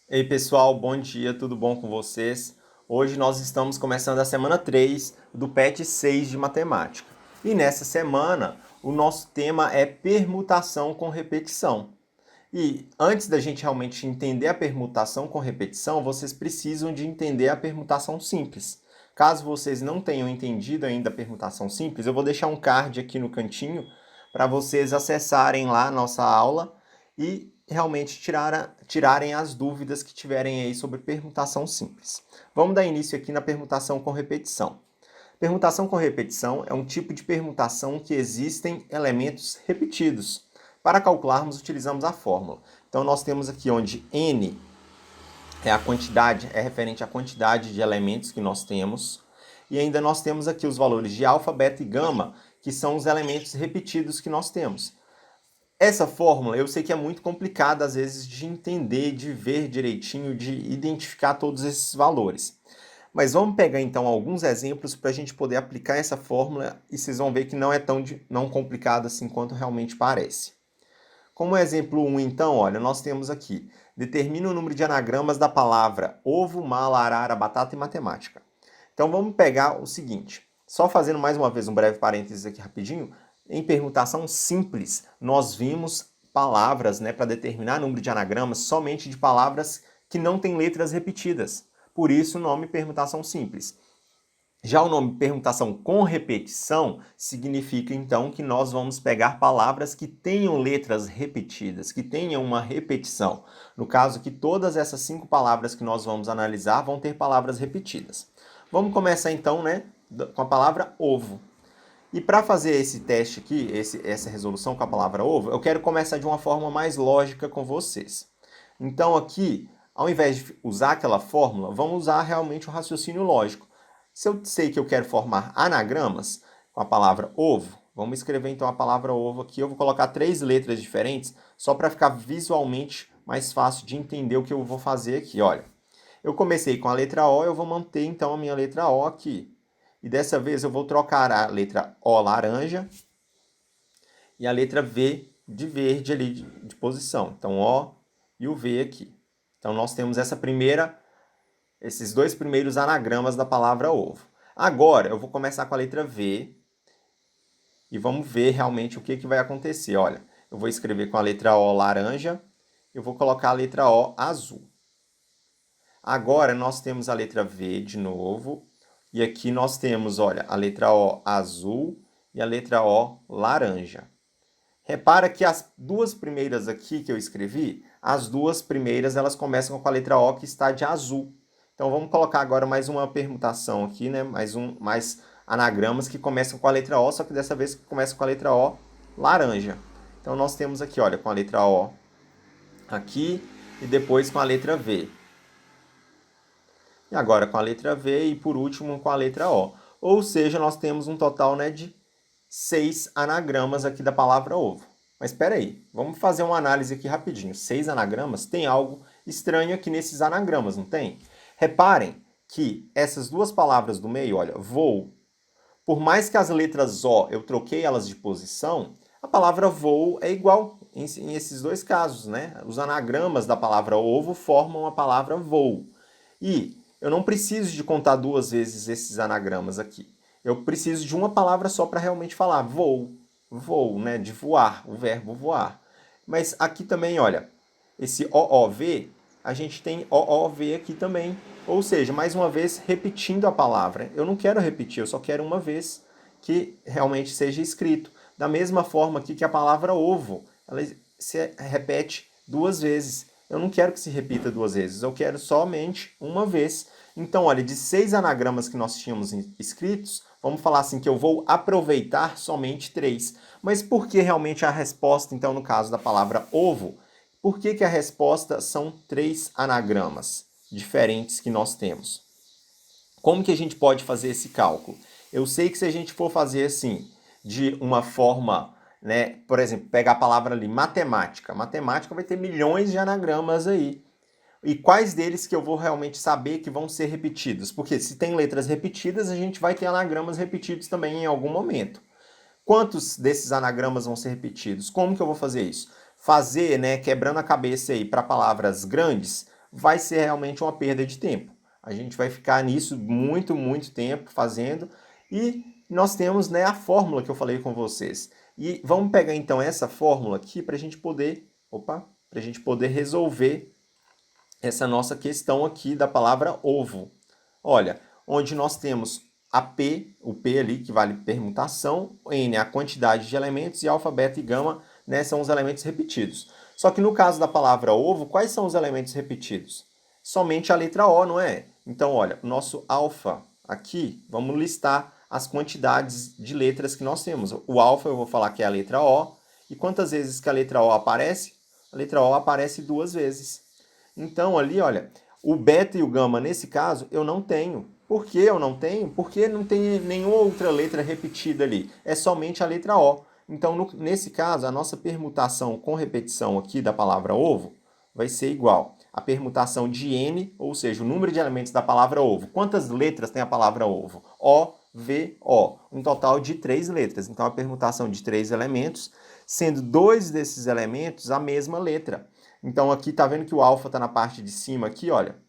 Ei pessoal, bom dia, tudo bom com vocês? Hoje nós estamos começando a semana 3 do PET 6 de matemática. E nessa semana o nosso tema é permutação com repetição. E antes da gente realmente entender a permutação com repetição, vocês precisam de entender a permutação simples. Caso vocês não tenham entendido ainda a permutação simples, eu vou deixar um card aqui no cantinho para vocês acessarem lá a nossa aula e realmente tirarem as dúvidas que tiverem aí sobre permutação simples. Vamos dar início aqui na permutação com repetição. Permutação com repetição é um tipo de permutação que existem elementos repetidos. Para calcularmos, utilizamos a fórmula. Então, nós temos aqui onde n é a quantidade, é referente à quantidade de elementos que nós temos. E ainda nós temos aqui os valores de alfa, beta e gama, que são os elementos repetidos que nós temos. Essa fórmula eu sei que é muito complicada às vezes de entender, de ver direitinho, de identificar todos esses valores. Mas vamos pegar então alguns exemplos para a gente poder aplicar essa fórmula e vocês vão ver que não é não complicado assim quanto realmente parece. Como exemplo 1, então, olha, nós temos aqui, determina o número de anagramas da palavra ovo, mala, arara, batata e matemática. Então vamos pegar o seguinte, só fazendo mais uma vez um breve parênteses aqui rapidinho, em permutação simples, nós vimos palavras, né, para determinar número de anagramas somente de palavras que não têm letras repetidas. Por isso o nome permutação simples. Já o nome permutação com repetição significa então que nós vamos pegar palavras que tenham letras repetidas, que tenham uma repetição. No caso que todas essas 5 palavras que nós vamos analisar vão ter palavras repetidas. Vamos começar então, né, com a palavra ovo. E para fazer esse teste aqui, essa resolução com a palavra ovo, eu quero começar de uma forma mais lógica com vocês. Então aqui, ao invés de usar aquela fórmula, vamos usar realmente o raciocínio lógico. Se eu sei que eu quero formar anagramas com a palavra ovo, vamos escrever então a palavra ovo aqui. Eu vou colocar 3 letras diferentes, só para ficar visualmente mais fácil de entender o que eu vou fazer aqui. Olha, eu comecei com a letra O, eu vou manter então a minha letra O aqui. E dessa vez eu vou trocar a letra O laranja e a letra V de verde ali de posição. Então O e o V aqui. Então nós temos esses 2 primeiros anagramas da palavra ovo. Agora eu vou começar com a letra V e vamos ver realmente o que vai acontecer. Olha, eu vou escrever com a letra O laranja, eu vou colocar a letra O azul. Agora nós temos a letra V de novo, e aqui nós temos, olha, a letra O azul e a letra O laranja. Repara que as 2 primeiras aqui que eu escrevi, as 2 primeiras elas começam com a letra O que está de azul. Então vamos colocar agora mais uma permutação aqui, né? Mais anagramas que começam com a letra O, só que dessa vez começam com a letra O laranja. Então nós temos aqui, olha, com a letra O aqui e depois com a letra V. E agora com a letra V e por último com a letra O. Ou seja, nós temos um total, né, de 6 anagramas aqui da palavra ovo. Mas espera aí, vamos fazer uma análise aqui rapidinho. 6 anagramas, tem algo estranho aqui nesses anagramas, não tem? Reparem que essas 2 palavras do meio, olha, voo, por mais que as letras O eu troquei elas de posição, a palavra voo é igual em esses 2 casos, né? Os anagramas da palavra ovo formam a palavra voo. E eu não preciso de contar 2 vezes esses anagramas aqui. Eu preciso de uma palavra só para realmente falar voo, voo, né? De voar, o verbo voar. Mas aqui também, olha, esse OOV, a gente tem OOV aqui também. Ou seja, mais uma vez, repetindo a palavra. Eu não quero repetir, eu só quero uma vez que realmente seja escrito. Da mesma forma aqui que a palavra ovo, ela se repete 2 vezes. Eu não quero que se repita 2 vezes, eu quero somente uma vez. Então, olha, de 6 anagramas que nós tínhamos escritos, vamos falar assim que eu vou aproveitar somente 3. Mas por que realmente a resposta, então, no caso da palavra ovo, por que a resposta são 3 anagramas diferentes que nós temos? Como que a gente pode fazer esse cálculo? Eu sei que se a gente for fazer assim, de uma forma, né, por exemplo, pegar a palavra ali, matemática. Matemática vai ter milhões de anagramas aí. E quais deles que eu vou realmente saber que vão ser repetidos? Porque se tem letras repetidas, a gente vai ter anagramas repetidos também em algum momento. Quantos desses anagramas vão ser repetidos? Como que eu vou fazer isso? Fazer, né, quebrando a cabeça aí para palavras grandes, vai ser realmente uma perda de tempo. A gente vai ficar nisso muito tempo fazendo e nós temos, né, a fórmula que eu falei com vocês. E vamos pegar então essa fórmula aqui para a gente poder, resolver essa nossa questão aqui da palavra ovo. Olha, onde nós temos a P, o P ali que vale permutação, N a quantidade de elementos e alfa, beta e gama, né, são os elementos repetidos. Só que no caso da palavra ovo, quais são os elementos repetidos? Somente a letra O, não é? Então, olha, o nosso alfa aqui, vamos listar as quantidades de letras que nós temos. O alfa eu vou falar que é a letra O, e quantas vezes que a letra O aparece? A letra O aparece 2 vezes. Então, ali, olha, o beta e o gama, nesse caso, eu não tenho. Por que eu não tenho? Porque não tem nenhuma outra letra repetida ali. É somente a letra O. Então, nesse caso, a nossa permutação com repetição aqui da palavra ovo vai ser igual a permutação de N, ou seja, o número de elementos da palavra ovo. Quantas letras tem a palavra ovo? O, V, O. Um total de 3 letras. Então, a permutação de 3 elementos, sendo 2 desses elementos a mesma letra. Então, aqui tá vendo que o alfa está na parte de cima aqui, olha.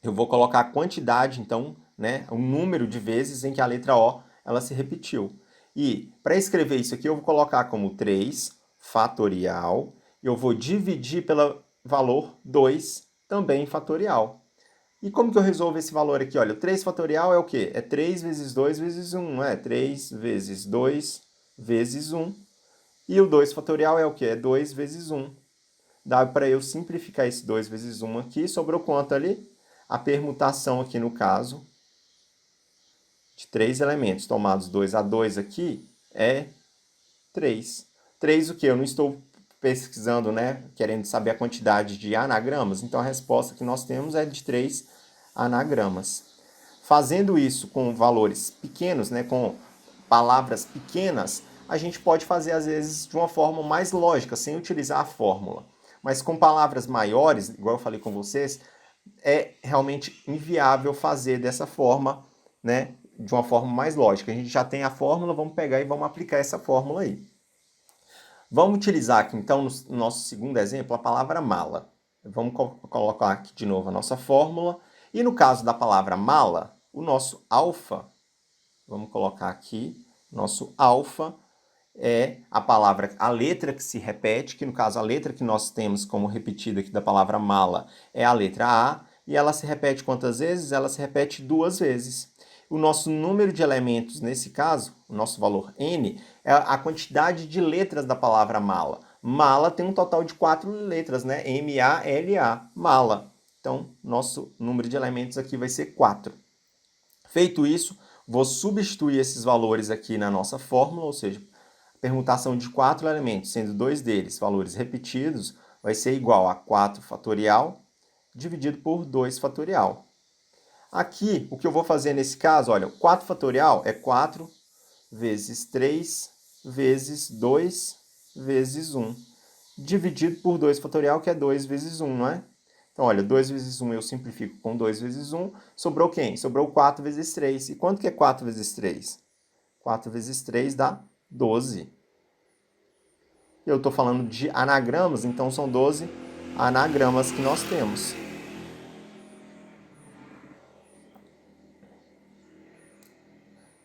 Eu vou colocar a quantidade, então, né, o número de vezes em que a letra O ela se repetiu. E para escrever isso aqui, eu vou colocar como 3 fatorial, e eu vou dividir pelo valor 2 também fatorial. E como que eu resolvo esse valor aqui? Olha, o 3 fatorial é o quê? É 3 vezes 2 vezes 1, não é? 3 vezes 2 vezes 1. E o 2 fatorial é o quê? É 2 vezes 1. Dá para eu simplificar esse 2 vezes 1 aqui. Sobrou quanto ali? A permutação aqui no caso de 3 elementos tomados 2 a 2 aqui é 3. 3 o quê? Eu não estou pesquisando, né? Querendo saber a quantidade de anagramas. Então a resposta que nós temos é de 3 anagramas. Fazendo isso com valores pequenos, né? Com palavras pequenas, a gente pode fazer às vezes de uma forma mais lógica, sem utilizar a fórmula. Mas com palavras maiores, igual eu falei com vocês, é realmente inviável fazer dessa forma, né, de uma forma mais lógica. A gente já tem a fórmula, vamos pegar e vamos aplicar essa fórmula aí. Vamos utilizar aqui, então, no nosso segundo exemplo, a palavra mala. Vamos colocar aqui de novo a nossa fórmula. E no caso da palavra mala, o nosso alfa, vamos colocar aqui, nosso alfa é a palavra, a letra que se repete, que no caso a letra que nós temos como repetida aqui da palavra mala é a letra A, e ela se repete quantas vezes? Ela se repete 2 vezes. O nosso número de elementos, nesse caso, o nosso valor N, é a quantidade de letras da palavra mala. Mala tem um total de 4 letras, né? M-A-L-A, mala. Então, nosso número de elementos aqui vai ser 4. Feito isso, vou substituir esses valores aqui na nossa fórmula, ou seja, permutação de 4 elementos, sendo 2 deles valores repetidos, vai ser igual a 4 fatorial dividido por 2 fatorial. Aqui, o que eu vou fazer nesse caso, olha, 4 fatorial é 4 vezes 3 vezes 2 vezes 1, dividido por 2 fatorial, que é 2 vezes 1, não é? Então, olha, 2 vezes 1 eu simplifico com 2 vezes 1, sobrou quem? Sobrou 4 vezes 3. E quanto que é 4 vezes 3? 4 vezes 3 dá 12. Eu estou falando de anagramas, então são 12 anagramas que nós temos.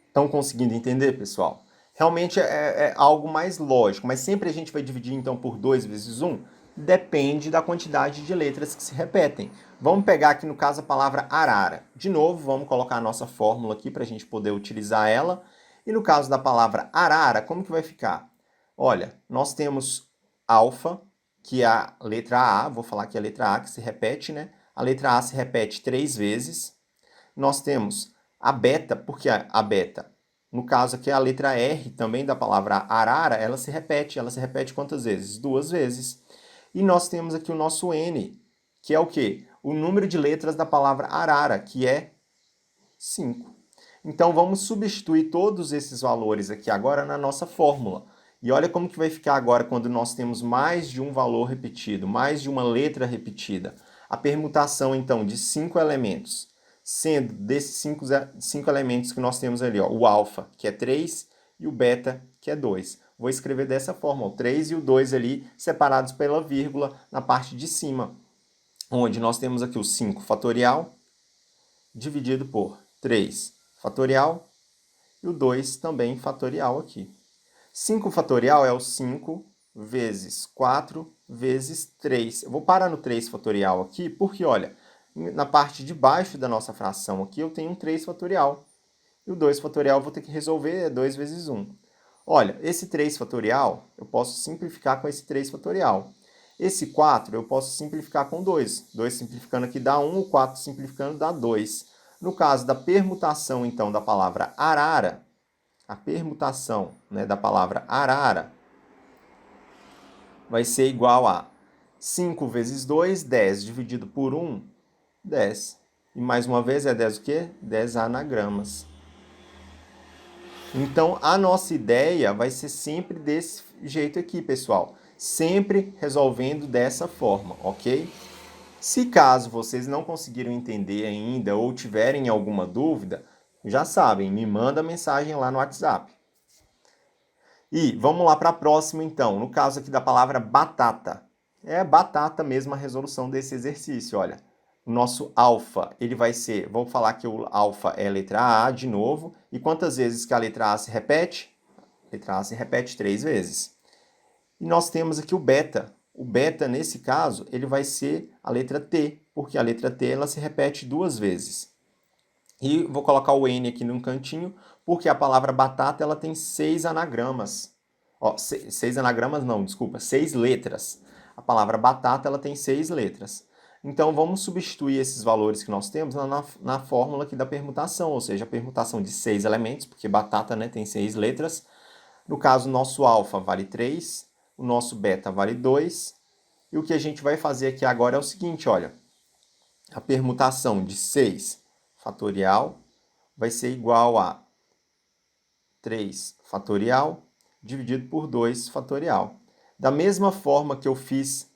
Estão conseguindo entender, pessoal? Realmente é algo mais lógico, mas sempre a gente vai dividir então por 2 vezes 1? Depende da quantidade de letras que se repetem. Vamos pegar aqui no caso a palavra arara. De novo, vamos colocar a nossa fórmula aqui para a gente poder utilizar ela. E no caso da palavra arara, como que vai ficar? Olha, nós temos alfa, que é a letra A, vou falar aqui a letra A que se repete, né? A letra A se repete 3 vezes. Nós temos a beta, porque a beta, no caso aqui a letra R também da palavra arara, ela se repete quantas vezes? 2 vezes. E nós temos aqui o nosso N, que é o quê? O número de letras da palavra arara, que é 5. Então vamos substituir todos esses valores aqui agora na nossa fórmula. E olha como que vai ficar agora quando nós temos mais de um valor repetido, mais de uma letra repetida. A permutação então de 5 elementos, sendo desses 5 elementos que nós temos ali, ó, o alfa, que é 3, e o beta, que é 2. Vou escrever dessa forma, o 3 e o 2 ali separados pela vírgula na parte de cima. onde nós temos aqui o 5 fatorial dividido por 3 fatorial e o 2 também fatorial aqui. 5 fatorial é o 5 vezes 4 vezes 3. Eu vou parar no 3 fatorial aqui porque, olha, na parte de baixo da nossa fração aqui eu tenho um 3 fatorial. E o 2 fatorial eu vou ter que resolver, é 2 vezes 1. Olha, esse 3 fatorial eu posso simplificar com esse 3 fatorial. Esse 4 eu posso simplificar com 2. 2 simplificando aqui dá 1, o 4 simplificando dá 2. No caso da permutação, então, da palavra arara, a permutação, né, da palavra arara vai ser igual a 5 vezes 2, 10, dividido por 1, 10. E mais uma vez é 10 o quê? 10 anagramas. Então, a nossa ideia vai ser sempre desse jeito aqui, pessoal. Sempre resolvendo dessa forma, ok? Se caso vocês não conseguiram entender ainda ou tiverem alguma dúvida, já sabem, me manda mensagem lá no WhatsApp. E vamos lá para a próxima, então. No caso aqui da palavra batata. É batata mesmo a resolução desse exercício, olha. O nosso alfa, ele vai ser, vou falar que o alfa é a letra A de novo. E quantas vezes que a letra A se repete? A letra A se repete 3 vezes. E nós temos aqui o beta. O beta, nesse caso, ele vai ser a letra T, porque a letra T ela se repete 2 vezes. E vou colocar o N aqui num cantinho, porque a palavra batata ela tem 6 anagramas. Ó, 6 anagramas não, desculpa, 6 letras. A palavra batata ela tem 6 letras. Então vamos substituir esses valores que nós temos na fórmula aqui da permutação, ou seja, a permutação de 6 elementos, porque batata, né, tem 6 letras. No caso, nosso alfa vale 3, o nosso beta vale 2. E o que a gente vai fazer aqui agora é o seguinte, olha. A permutação de 6 fatorial vai ser igual a 3 fatorial dividido por 2 fatorial. Da mesma forma que eu fiz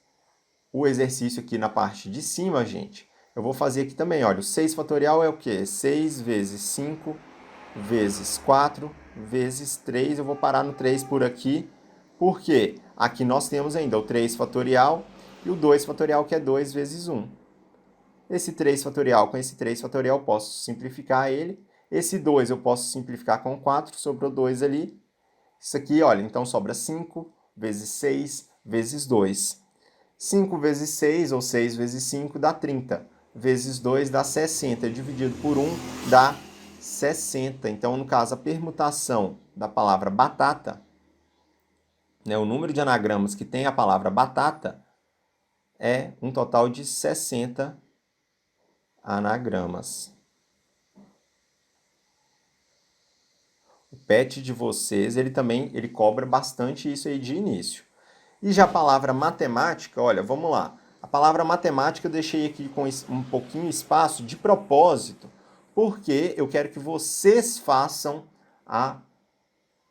o exercício aqui na parte de cima, gente, eu vou fazer aqui também. Olha, o 6 fatorial é o quê? 6 vezes 5 vezes 4 vezes 3. Eu vou parar no 3 por aqui, porque aqui nós temos ainda o 3 fatorial e o 2 fatorial, que é 2 vezes 1. Esse 3 fatorial com esse 3 fatorial eu posso simplificar ele. Esse 2 eu posso simplificar com 4, sobrou 2 ali. Isso aqui, olha, então sobra 5 vezes 6 vezes 2. 5 vezes 6, ou 6 vezes 5, dá 30. Vezes 2 dá 60. Dividido por 1 dá 60. Então, no caso, a permutação da palavra batata, né, o número de anagramas que tem a palavra batata, é um total de 60 anagramas. O PET de vocês, ele também cobra bastante isso aí de início. E já a palavra matemática, olha, vamos lá. A palavra matemática eu deixei aqui com um pouquinho de espaço de propósito, porque eu quero que vocês façam a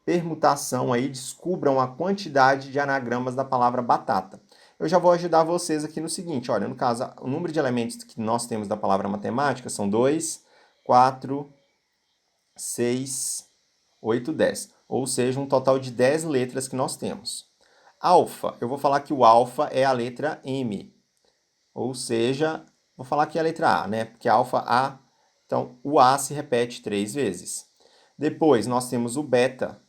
permutação aí, descubram a quantidade de anagramas da palavra batata. Eu já vou ajudar vocês aqui no seguinte, olha, no caso, o número de elementos que nós temos da palavra matemática são 2, 4, 6, 8, 10. Ou seja, um total de 10 letras que nós temos. Alfa, eu vou falar que o alfa é a letra M. Ou seja, vou falar que é a letra A, né? Porque alfa, A, então o A se repete 3 vezes. Depois nós temos o beta.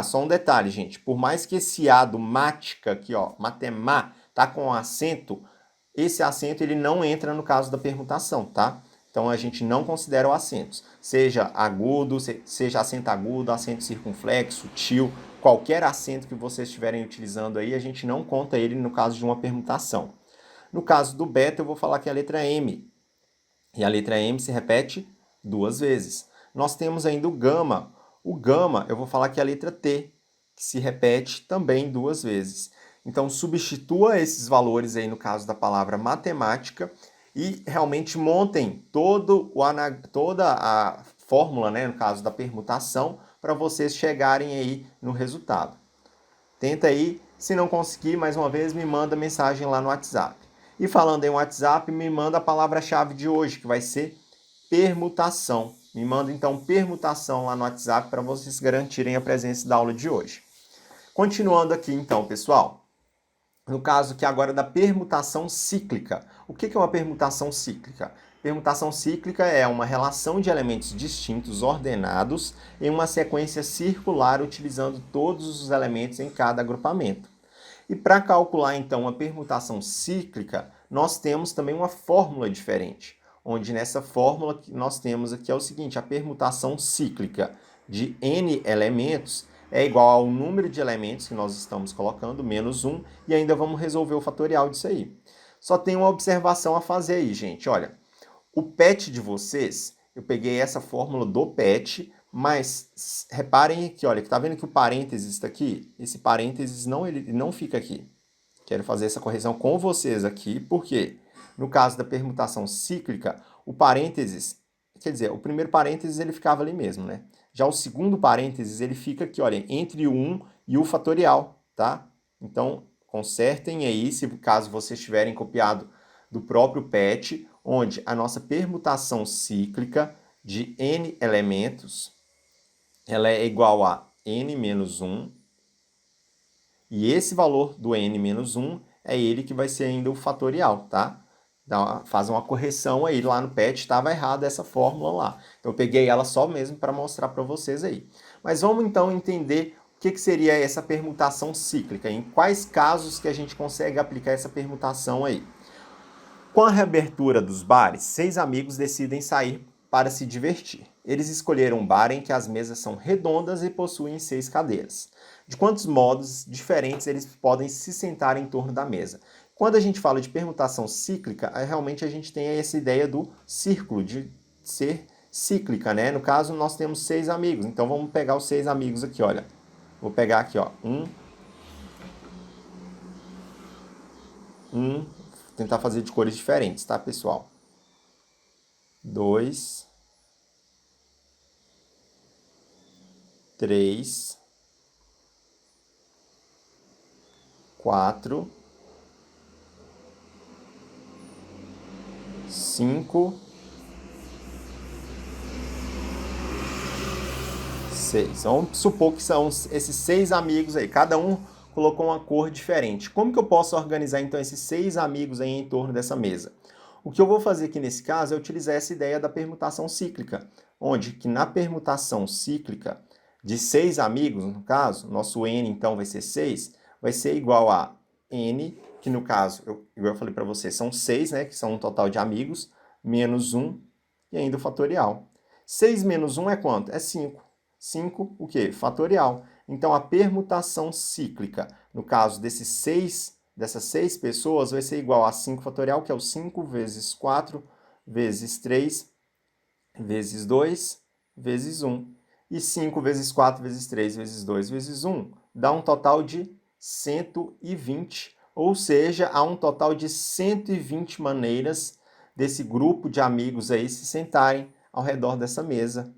Só um detalhe, gente. Por mais que esse A do mática aqui, ó, matemá, tá com acento, esse acento ele não entra no caso da permutação, tá? Então, a gente não considera os acentos. Seja agudo, seja acento agudo, acento circunflexo, til, qualquer acento que vocês estiverem utilizando aí, a gente não conta ele no caso de uma permutação. No caso do beta, eu vou falar que é a letra M. E a letra M se repete 2 vezes. Nós temos ainda o gama. O gama, eu vou falar que é a letra T, que se repete também 2 vezes. Então, substitua esses valores aí no caso da palavra matemática e realmente montem toda a fórmula, né, no caso da permutação, para vocês chegarem aí no resultado. Tenta aí, se não conseguir, mais uma vez, me manda mensagem lá no WhatsApp. E falando em WhatsApp, me manda a palavra-chave de hoje, que vai ser permutação. Me manda então permutação lá no WhatsApp para vocês garantirem a presença da aula de hoje. Continuando aqui então, pessoal. no caso aqui agora da permutação cíclica. O que é uma permutação cíclica? Permutação cíclica é uma relação de elementos distintos ordenados em uma sequência circular utilizando todos os elementos em cada agrupamento. E para calcular então a permutação cíclica, nós temos também uma fórmula diferente, onde nessa fórmula que nós temos aqui é o seguinte: a permutação cíclica de n elementos é igual ao número de elementos que nós estamos colocando, menos 1, e ainda vamos resolver o fatorial disso aí. Só tem uma observação a fazer aí, gente. Olha, o PET de vocês, eu peguei essa fórmula do PET, mas reparem aqui, olha, que tá vendo que o parênteses está aqui? Esse parênteses ele não fica aqui. Quero fazer essa correção com vocês aqui, porque no caso da permutação cíclica, o parênteses, quer dizer, o primeiro parênteses ele ficava ali mesmo, né? Já o segundo parênteses ele fica aqui, olha, entre o 1 e o fatorial, tá? Então, consertem aí, se caso vocês tiverem copiado do próprio PET, onde a nossa permutação cíclica de n elementos, ela é igual a n menos 1, e esse valor do n menos 1 é ele que vai ser ainda o fatorial, tá? Faz uma correção aí, lá no PET estava errada essa fórmula lá. Então eu peguei ela só mesmo para mostrar para vocês aí. Mas vamos então entender o que seria essa permutação cíclica, em quais casos que a gente consegue aplicar essa permutação aí. Com a reabertura dos bares, 6 amigos decidem sair para se divertir. Eles escolheram um bar em que as mesas são redondas e possuem 6 cadeiras. De quantos modos diferentes eles podem se sentar em torno da mesa? Quando a gente fala de permutação cíclica, realmente a gente tem essa ideia do círculo, de ser cíclica, né? No caso, nós temos 6 amigos, então vamos pegar os 6 amigos aqui, olha. Vou pegar aqui, ó, tentar fazer de cores diferentes, tá, pessoal? 2, 3, 4, 5, 6. Vamos supor que são esses 6 amigos aí, cada um colocou uma cor diferente. Como que eu posso organizar então esses 6 amigos aí em torno dessa mesa? O que eu vou fazer aqui nesse caso é utilizar essa ideia da permutação cíclica, onde que na permutação cíclica de 6 amigos, no caso, nosso n então vai ser 6, vai ser igual a n, que no caso, eu falei para você, são 6, né, que são um total de amigos, menos 1 e ainda o fatorial. 6 menos 1 é quanto? É 5. 5, o quê? Fatorial. Então, a permutação cíclica, no caso dessas 6 pessoas, vai ser igual a 5 fatorial, que é o 5 vezes 4 vezes 3 vezes 2 vezes 1. E 5 vezes 4 vezes 3 vezes 2 vezes 1 dá um total de 120. Ou seja, há um total de 120 maneiras desse grupo de amigos aí se sentarem ao redor dessa mesa.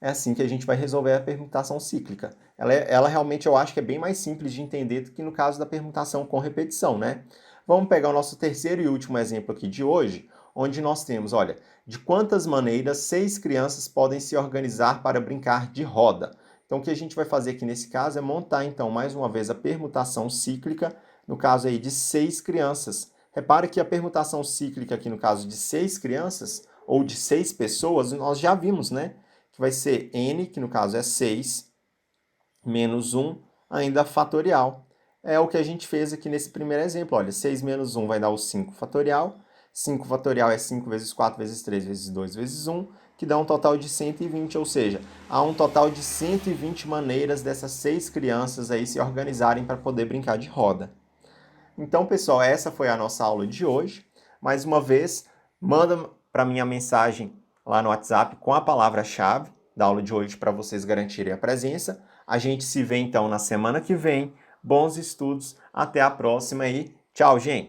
É assim que a gente vai resolver a permutação cíclica. Ela realmente eu acho que é bem mais simples de entender do que no caso da permutação com repetição, né? Vamos pegar o nosso terceiro e último exemplo aqui de hoje, onde nós temos, olha, de quantas maneiras 6 crianças podem se organizar para brincar de roda? Então o que a gente vai fazer aqui nesse caso é montar então mais uma vez a permutação cíclica, no caso aí de 6 crianças. Repare que a permutação cíclica aqui no caso de 6 crianças, ou de 6 pessoas, nós já vimos, né? Que vai ser n, que no caso é 6, menos 1, ainda fatorial. É o que a gente fez aqui nesse primeiro exemplo. Olha, 6 menos 1 vai dar o 5 fatorial. 5 fatorial é 5 vezes 4 vezes 3 vezes 2 vezes 1, que dá um total de 120, ou seja, há um total de 120 maneiras dessas 6 crianças aí se organizarem para poder brincar de roda. Então, pessoal, essa foi a nossa aula de hoje. Mais uma vez, manda para mim a mensagem lá no WhatsApp com a palavra-chave da aula de hoje para vocês garantirem a presença. A gente se vê então na semana que vem. Bons estudos, até a próxima e tchau, gente!